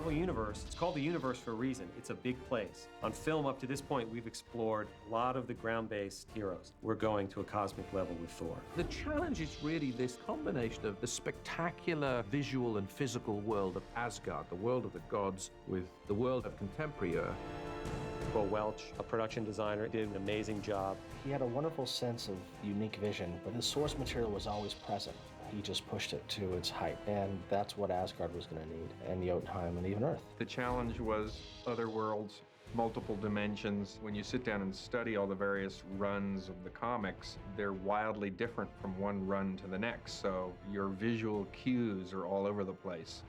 Marvel Universe, it's called the universe for a reason. It's a big place. On film, up to this point, we've explored a lot of the ground-based heroes. We're going to a cosmic level with Thor. The challenge is really this combination of the spectacular visual and physical world of Asgard, the world of the gods, with the world of contemporary Earth. Will Welch, a production designer, did an amazing job. He had a wonderful sense of unique vision, but his source material was always present. He just pushed it to its height, and that's what Asgard was going to need, and Jotunheim, and even Earth. The challenge was other worlds, multiple dimensions. When you sit down and study all the various runs of the comics, they're wildly different from one run to the next, so your visual cues are all over the place.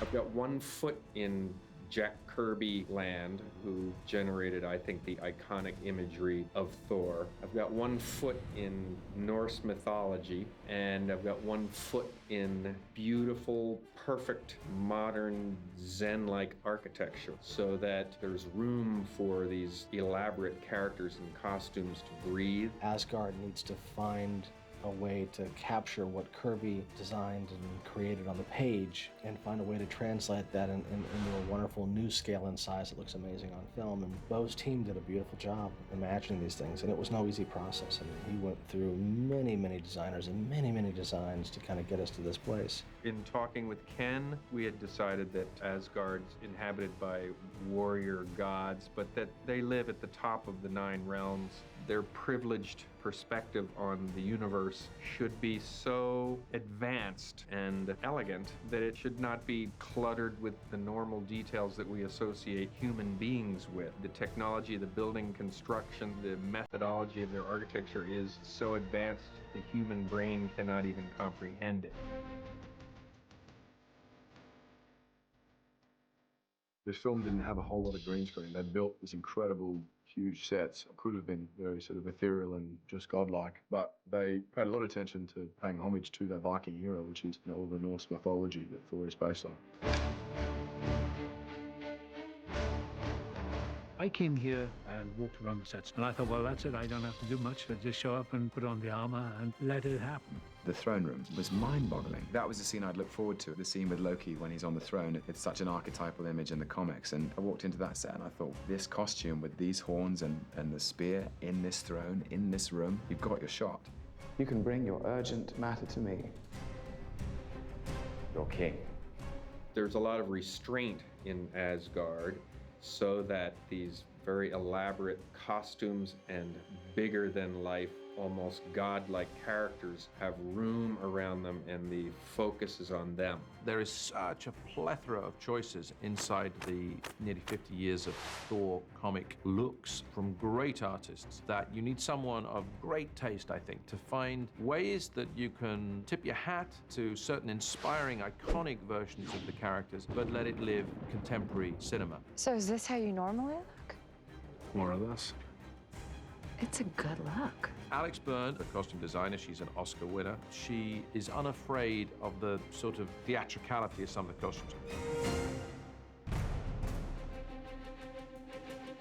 I've got 1 foot in Jack Kirby land, who generated, I think, the iconic imagery of Thor. I've got 1 foot in Norse mythology, and I've got 1 foot in beautiful, perfect, modern, Zen-like architecture, so that there's room for these elaborate characters and costumes to breathe. Asgard needs to find a way to capture what Kirby designed and created on the page and find a way to translate that into a wonderful new scale and size that looks amazing on film. And Bo's team did a beautiful job imagining these things, and it was no easy process. I mean, he went through many, many designers and many, many designs to kind of get us to this place. In talking with Ken, we had decided that Asgard's inhabited by warrior gods, but that they live at the top of the 9 realms. Their privileged perspective on the universe should be so advanced and elegant that it should not be cluttered with the normal details that we associate human beings with. The technology, the building construction, the methodology of their architecture is so advanced the human brain cannot even comprehend it. This film didn't have a whole lot of green screen. They built this incredible, huge sets. It could have been very sort of ethereal and just godlike, but they paid a lot of attention to paying homage to the Viking hero, which is, all the Norse mythology that Thor is based on. I came here and walked around the sets, and I thought, well, that's it. I don't have to do much, but just show up and put on the armor and let it happen. The throne room was mind-boggling. That was the scene I'd look forward to, the scene with Loki when he's on the throne. It's such an archetypal image in the comics, and I walked into that set and I thought, this costume with these horns and the spear in this throne, in this room, you've got your shot. You can bring your urgent matter to me. You're king. There's a lot of restraint in Asgard, so that these very elaborate costumes and bigger than life, almost godlike characters have room around them, and the focus is on them. There is such a plethora of choices inside the nearly 50 years of Thor comic looks from great artists that you need someone of great taste, I think, to find ways that you can tip your hat to certain inspiring, iconic versions of the characters, but let it live contemporary cinema. So is this how you normally look? More or less. It's a good look. Alex Byrne, the costume designer, she's an Oscar winner. She is unafraid of the sort of theatricality of some of the costumes.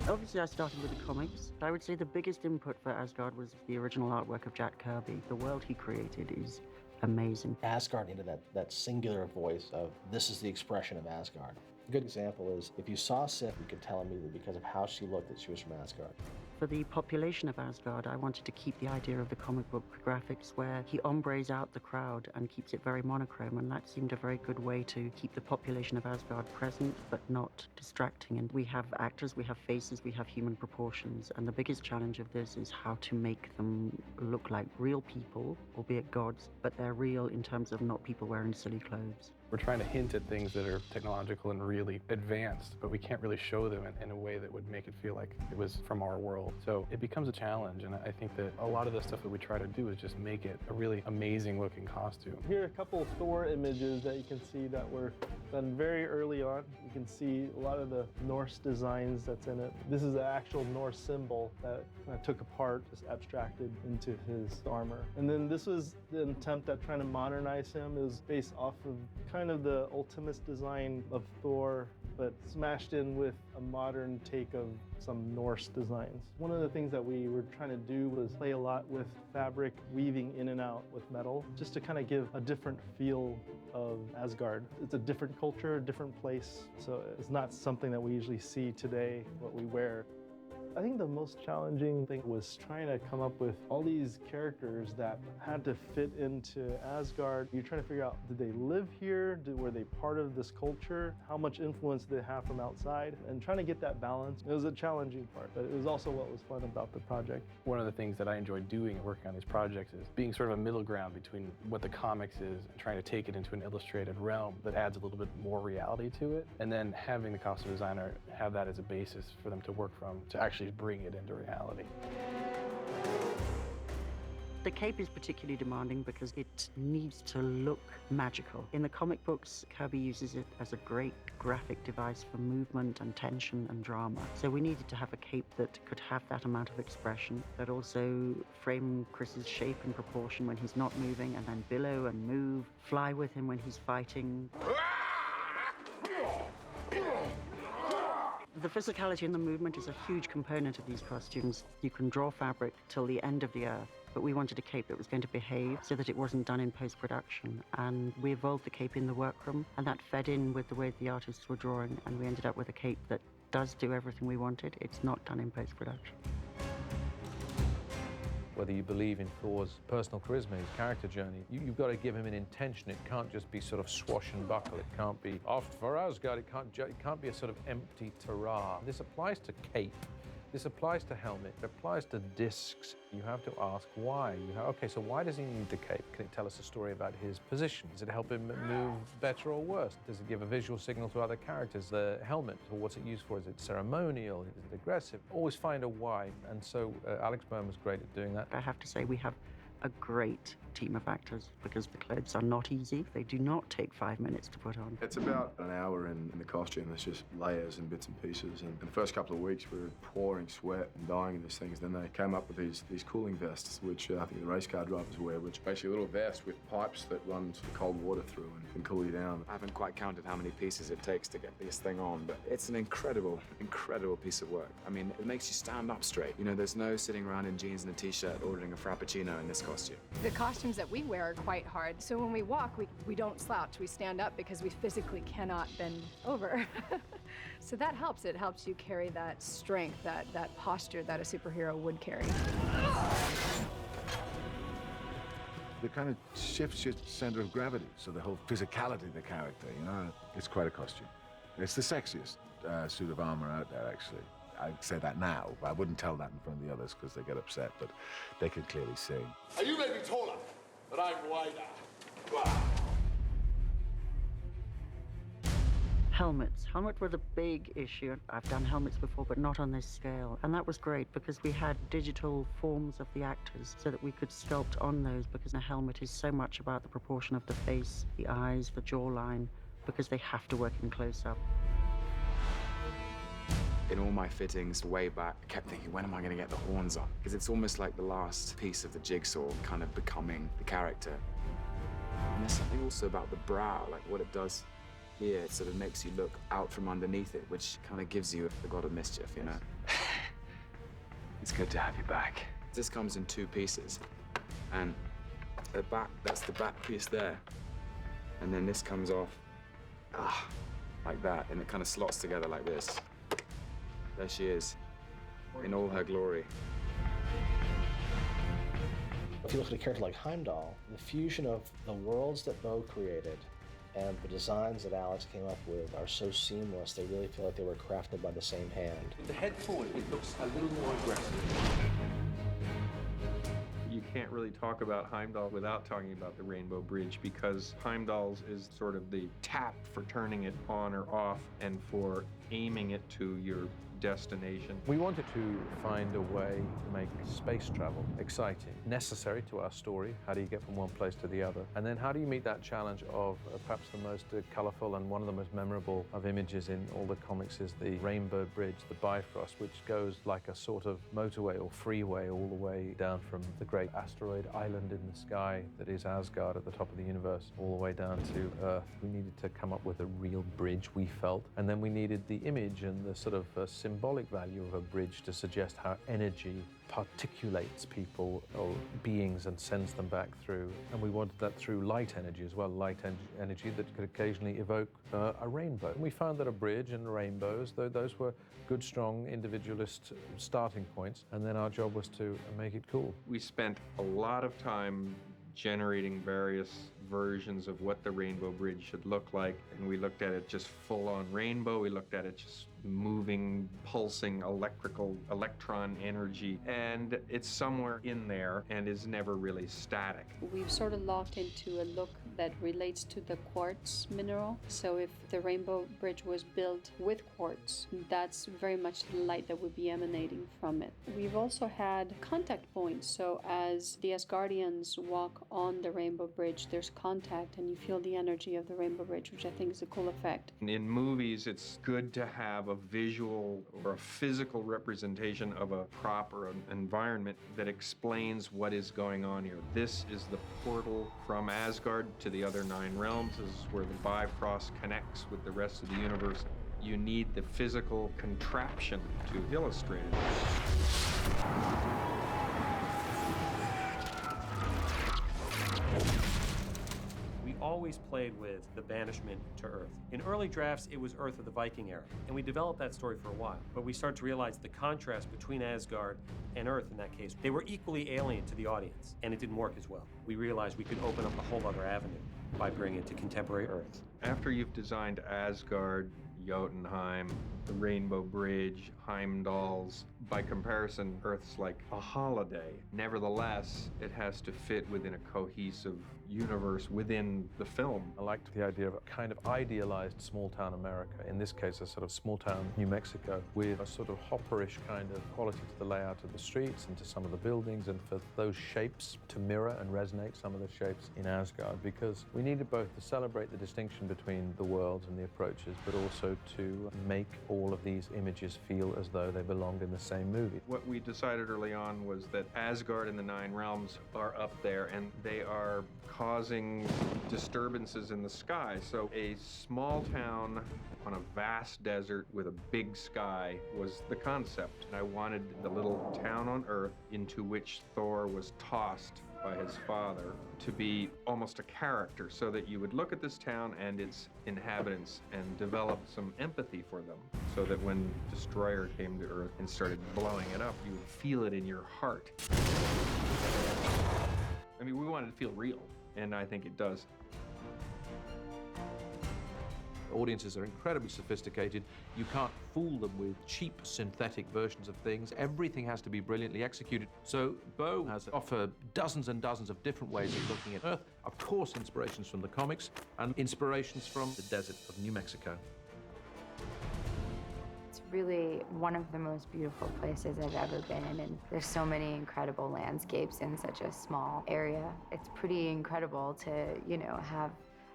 Obviously, I started with the comics. I would say the biggest input for Asgard was the original artwork of Jack Kirby. The world he created is amazing. Asgard needed that singular voice of, this is the expression of Asgard. A good example is, if you saw Sif, you could tell immediately because of how she looked that she was from Asgard. For the population of Asgard, I wanted to keep the idea of the comic book graphics where he ombres out the crowd and keeps it very monochrome, and that seemed a very good way to keep the population of Asgard present but not distracting. And we have actors, we have faces, we have human proportions, and the biggest challenge of this is how to make them look like real people, albeit gods, but they're real in terms of not people wearing silly clothes. We're trying to hint at things that are technological and really advanced, but we can't really show them in a way that would make it feel like it was from our world. So it becomes a challenge, and I think that a lot of the stuff that we try to do is just make it a really amazing looking costume. Here are a couple of Thor images that you can see that were done very early on. You can see a lot of the Norse designs that's in it. This is the actual Norse symbol that I took apart, just abstracted into his armor. And then this was the attempt at trying to modernize him. It was based off of kind of the ultimate design of Thor but smashed in with a modern take of some Norse designs. One of the things that we were trying to do was play a lot with fabric weaving in and out with metal, just to kind of give a different feel of Asgard. It's a different culture, a different place, so it's not something that we usually see today, what we wear. I think the most challenging thing was trying to come up with all these characters that had to fit into Asgard. You're trying to figure out, did they live here? Were they part of this culture? How much influence did they have from outside? And trying to get that balance, it was a challenging part, but it was also what was fun about the project. One of the things that I enjoy doing and working on these projects is being sort of a middle ground between what the comics is and trying to take it into an illustrated realm that adds a little bit more reality to it, and then having the costume designer have that as a basis for them to work from to actually bring it into reality. The cape is particularly demanding because it needs to look magical. In the comic books, Kirby uses it as a great graphic device for movement and tension and drama. So we needed to have a cape that could have that amount of expression, but also frame Chris's shape and proportion when he's not moving, and then billow and move, fly with him when he's fighting. The physicality and the movement is a huge component of these costumes. You can draw fabric till the end of the earth, but we wanted a cape that was going to behave so that it wasn't done in post-production. And we evolved the cape in the workroom, and that fed in with the way the artists were drawing, and we ended up with a cape that does do everything we wanted. It's not done in post-production. Whether you believe in Thor's personal charisma, his character journey, you've got to give him an intention. It can't just be sort of swash and buckle. It can't be off for Asgard. It can't be a sort of empty hurrah. This applies to cape. This applies to helmet. It applies to discs. You have to ask why. Okay, so why does he need the cape? Can it tell us a story about his position? Does it help him move better or worse? Does it give a visual signal to other characters? The helmet, or what's it used for? Is it ceremonial? Is it aggressive? Always find a why. And so Alex Byrne was great at doing that. I have to say we have a great team of actors because the clothes are not easy. They do not take 5 minutes to put on. It's about an hour in the costume. There's just layers and bits and pieces. And in the first couple of weeks, we were pouring sweat and dying in these things. Then they came up with these cooling vests, which I think the race car drivers wear, which are basically little vests with pipes that run sort of cold water through and can cool you down. I haven't quite counted how many pieces it takes to get this thing on, but it's an incredible, incredible piece of work. I mean, it makes you stand up straight. You know, there's no sitting around in jeans and a t-shirt ordering a frappuccino in this costume. The costumes that we wear are quite hard, so when we walk, we don't slouch. We stand up because we physically cannot bend over. So that helps. It helps you carry that strength, that posture that a superhero would carry. It kind of shifts your center of gravity, so the whole physicality of the character, you know, it's quite a costume. It's the sexiest suit of armor out there, actually. I'd say that now. I wouldn't tell that in front of the others because they get upset, but they can clearly see. You may be taller, but I'm wider. Helmets. Helmets were the big issue. I've done helmets before, but not on this scale. And that was great because we had digital forms of the actors so that we could sculpt on those, because a helmet is so much about the proportion of the face, the eyes, the jawline, because they have to work in close-up. In all my fittings way back, I kept thinking, when am I going to get the horns on? Because it's almost like the last piece of the jigsaw kind of becoming the character. And there's something also about the brow, like what it does here. It sort of makes you look out from underneath it, which kind of gives you the god of mischief, you know? It's good to have you back. This comes in 2 pieces. And the back, that's the back piece there. And then this comes off, like that, and it kind of slots together like this. There she is, in all her glory. If you look at a character like Heimdall, the fusion of the worlds that Bo created and the designs that Alex came up with are so seamless, they really feel like they were crafted by the same hand. The head forward, it looks a little more aggressive. You can't really talk about Heimdall without talking about the Rainbow Bridge, because Heimdall's is sort of the tap for turning it on or off and for aiming it to your destination. We wanted to find a way to make space travel exciting, necessary to our story. How do you get from one place to the other? And then how do you meet that challenge of perhaps the most colorful and one of the most memorable of images in all the comics is the Rainbow Bridge, the Bifrost, which goes like a sort of motorway or freeway all the way down from the great asteroid island in the sky that is Asgard at the top of the universe, all the way down to Earth. We needed to come up with a real bridge, we felt, and then we needed the image and the sort of symbolic value of a bridge to suggest how energy particulates people or beings and sends them back through. And we wanted that through light energy as well, energy that could occasionally evoke a rainbow. And we found that a bridge and rainbows, though those were good, strong, individualist starting points, and then our job was to make it cool. We spent a lot of time generating various versions of what the Rainbow Bridge should look like, and we looked at it just full-on rainbow. We looked at it just moving, pulsing electron energy, and it's somewhere in there and is never really static. We've sort of locked into a look that relates to the quartz mineral. So if the Rainbow Bridge was built with quartz, that's very much the light that would be emanating from it. We've also had contact points, so as the Asgardians walk on the Rainbow Bridge, there's contact and you feel the energy of the Rainbow Bridge, which I think is a cool effect. In movies, it's good to have a visual or a physical representation of a prop or an environment that explains what is going on here. This is the portal from Asgard to the other 9 realms. This is where the Bifrost connects with the rest of the universe. You need the physical contraption to illustrate it. We always played with the banishment to Earth. In early drafts, it was Earth of the Viking era, and we developed that story for a while. But we started to realize the contrast between Asgard and Earth in that case. They were equally alien to the audience, and it didn't work as well. We realized we could open up a whole other avenue by bringing it to contemporary Earth. After you've designed Asgard, Jotunheim, the Rainbow Bridge, Heimdall's, by comparison, Earth's like a holiday. Nevertheless, it has to fit within a cohesive universe within the film. I liked the idea of a kind of idealized small-town America, in this case a sort of small-town New Mexico, with a sort of hopperish kind of quality to the layout of the streets and to some of the buildings, and for those shapes to mirror and resonate some of the shapes in Asgard, because we needed both to celebrate the distinction between the worlds and the approaches, but also to make all of these images feel as though they belonged in the same movie. What we decided early on was that Asgard and the 9 realms are up there, and they are causing disturbances in the sky. So a small town on a vast desert with a big sky was the concept. And I wanted the little town on Earth into which Thor was tossed by his father to be almost a character, so that you would look at this town and its inhabitants and develop some empathy for them, so that when Destroyer came to Earth and started blowing it up, you would feel it in your heart. I mean, we wanted to feel real, and I think it does. Audiences are incredibly sophisticated. You can't fool them with cheap synthetic versions of things. Everything has to be brilliantly executed. So Bo has offered dozens and dozens of different ways of looking at Earth. Of course, inspirations from the comics and inspirations from the desert of New Mexico. It's really one of the most beautiful places I've ever been, and there's so many incredible landscapes in such a small area. It's pretty incredible to, you know, have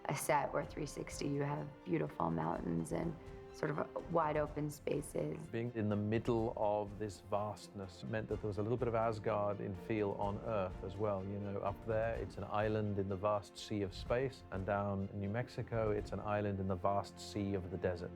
a set where 360 you have beautiful mountains and sort of wide open spaces. Being in the middle of this vastness meant that there was a little bit of Asgard in feel on Earth as well. You know, up there it's an island in the vast sea of space, and down in New Mexico it's an island in the vast sea of the desert.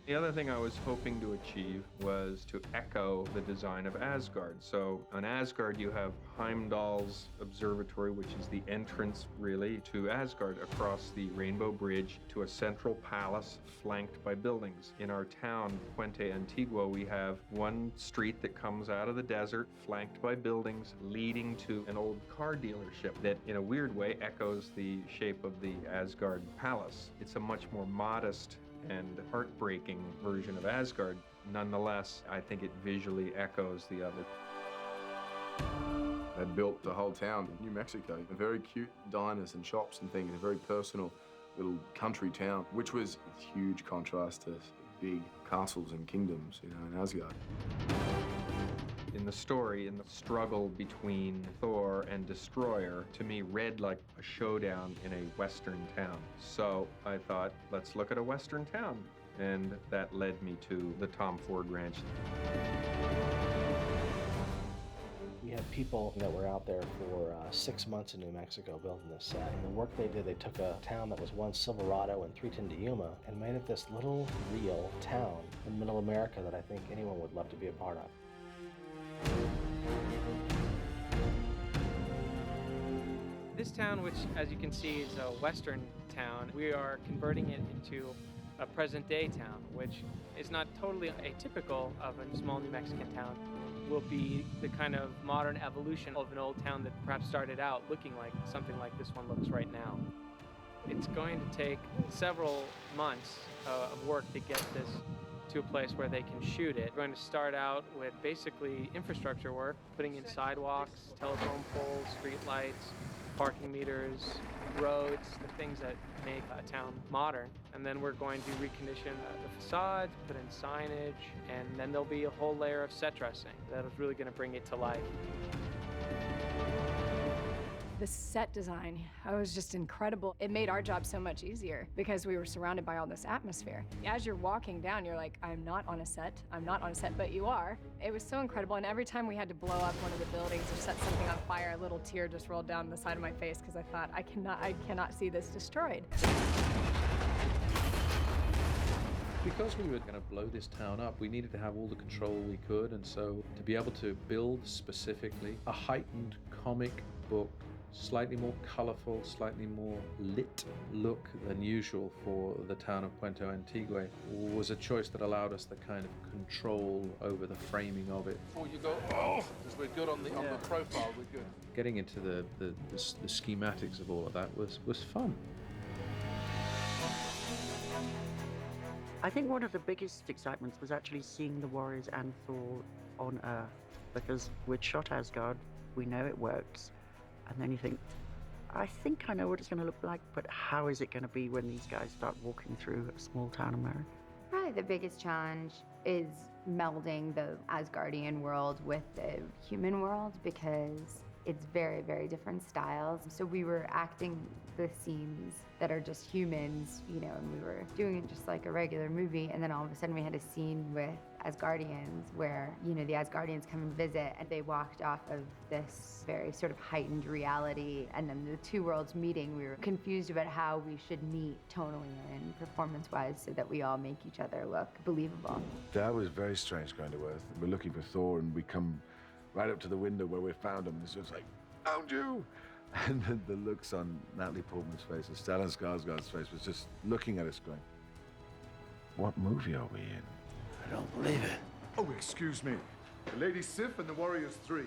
The other thing I was hoping to achieve was to echo the design of Asgard. So on Asgard, you have Heimdall's observatory, which is the entrance, really, to Asgard across the Rainbow Bridge to a central palace flanked by buildings. In our town, Puente Antiguo, we have one street that comes out of the desert, flanked by buildings, leading to an old car dealership that, in a weird way, echoes the shape of the Asgard palace. It's a much more modest and heartbreaking version of Asgard. Nonetheless, I think it visually echoes the other. They built the whole town of New Mexico. Very cute diners and shops and things, a very personal little country town, which was a huge contrast to big castles and kingdoms, you know, in Asgard. In the story, in the struggle between Thor and Destroyer, to me read like a showdown in a Western town. So I thought, let's look at a Western town. And that led me to the Tom Ford Ranch. We had people that were out there for 6 months in New Mexico building this set. And the work they did, they took a town that was once Silverado and Three to Yuma and made it this little real town in middle America that I think anyone would love to be a part of. This town, which as you can see is a western town, we are converting it into a present-day town, which is not totally atypical of a small New Mexican town. Will be the kind of modern evolution of an old town that perhaps started out looking like something like this one looks right now. It's going to take several months of work to get this to a place where they can shoot it. We're going to start out with basically infrastructure work, putting in sidewalks, telephone poles, street lights, parking meters, roads, the things that make a town modern. And then we're going to recondition the facades, put in signage, and then there'll be a whole layer of set dressing that is really going to bring it to life. The set design, it was just incredible. It made our job so much easier because we were surrounded by all this atmosphere. As you're walking down, you're like, I'm not on a set, but you are. It was so incredible, and every time we had to blow up one of the buildings or set something on fire, a little tear just rolled down the side of my face because I thought, I cannot see this destroyed. Because we were going to blow this town up, we needed to have all the control we could, and so to be able to build specifically a heightened comic book, slightly more colorful, slightly more lit look than usual for the town of Puente Antigua was a choice that allowed us the kind of control over the framing of it. Before you go, because we're good on the profile, we're good. Getting into the schematics of all of that was fun. I think one of the biggest excitements was actually seeing the warriors and Thor on Earth, because we'd shot Asgard, we know it works, and then you think, I think I know what it's going to look like, but how is it going to be when these guys start walking through a small town America? Probably the biggest challenge is melding the Asgardian world with the human world because it's very, very different styles. So we were acting the scenes that are just humans, you know, and we were doing it just like a regular movie. And then all of a sudden we had a scene with Asgardians where, you know, the Asgardians come and visit and they walked off of this very sort of heightened reality. And then the two worlds meeting, we were confused about how we should meet tonally and performance-wise so that we all make each other look believable. That was very strange going to Earth. We're looking for Thor and we come right up to the window where we found him. It's just like, found you! And then the looks on Natalie Portman's face and Stellan Skarsgård's face was just looking at us going, what movie are we in? I don't believe it. Oh, excuse me. The Lady Sif and the Warriors 3.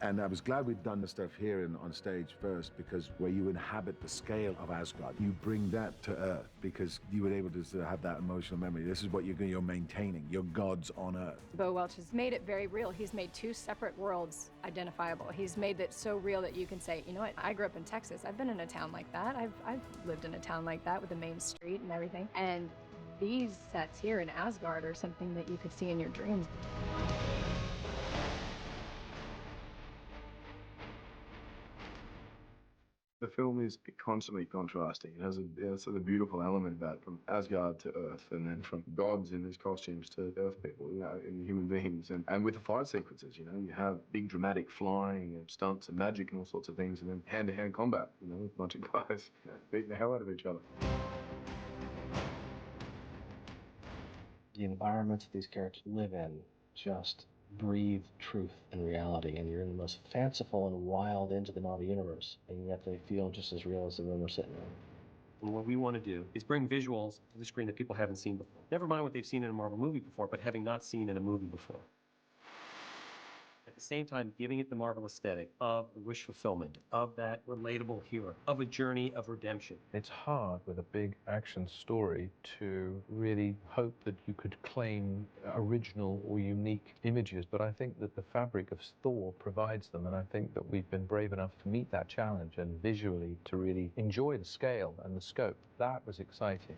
And I was glad we'd done the stuff here on stage first, because where you inhabit the scale of Asgard, you bring that to Earth because you were able to have that emotional memory. This is what you're maintaining, your gods on Earth. Bo Welch has made it very real. He's made two separate worlds identifiable. He's made it so real that you can say, you know what, I grew up in Texas. I've been in a town like that. I've lived in a town like that with a main street and everything. And these sets here in Asgard are something that you could see in your dreams. The film is constantly contrasting. It has a sort of beautiful element that from Asgard to Earth, and then from gods in these costumes to Earth people, you know, and human beings. And with the fight sequences, you know, you have big dramatic flying and stunts and magic and all sorts of things, and then hand-to-hand combat, you know, with a bunch of guys beating the hell out of each other. The environments that these characters live in just breathe truth and reality, and you're in the most fanciful and wild ends of the Marvel universe, and yet they feel just as real as the room we're sitting in. And what we want to do is bring visuals to the screen that people haven't seen before. Never mind what they've seen in a Marvel movie before, but having not seen in a movie before. At the same time, giving it the Marvel aesthetic of wish fulfillment, of that relatable hero, of a journey of redemption. It's hard with a big action story to really hope that you could claim original or unique images, but I think that the fabric of Thor provides them, and I think that we've been brave enough to meet that challenge and visually to really enjoy the scale and the scope. That was exciting.